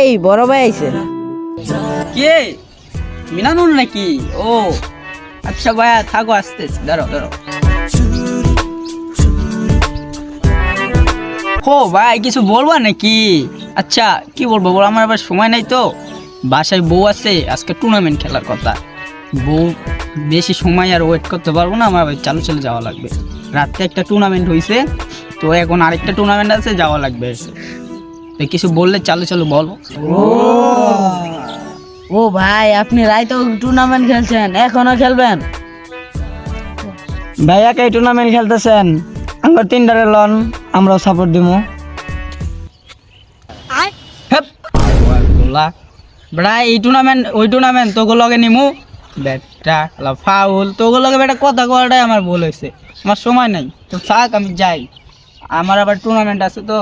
এই বড় ভাই আইছে। কে মিনানুল নাকি? ও আচ্ছা ভাইয়া থাকো, আসতেছি, দাঁড়াও দাঁড়াও। ও ভাই কিছু বলবা নাকি? আচ্ছা কি বলবো বল, আমার আবার সময় নাই তো, বাসায় বউ আছে, আজকে টুর্নামেন্ট খেলার কথা। বউ বেশি সময় আর ওয়েট করতে পারবো না, আমার চালু চলে যাওয়া লাগবে। রাত্রে একটা টুর্নামেন্ট হয়েছে, তো এখন আরেকটা টুর্নামেন্ট আছে, যাওয়া লাগবে। তো কিছু বললে চালু চালু বলো। ও ভাই আপনি রাইতো টুর্নামেন্ট খেলছেন, এখনো খেলবেন? ভাইয়া কে টুর্নামেন্ট খেলতেছেন? আমরা তিনটারে লন, আমরাও সাপোর্ট দিমু। বেটা এই টুর্নামেন্ট ওই টুর্নামেন্ট তোকে লগে নিমু, বেটা ফাউল তোকে লগে বেটা কথা কওয়াটাই আমার ভুল হয়েছে। আমার সময় নাই, তো থাক আমি যাই, আমার আবার টুর্নামেন্ট আছে তো।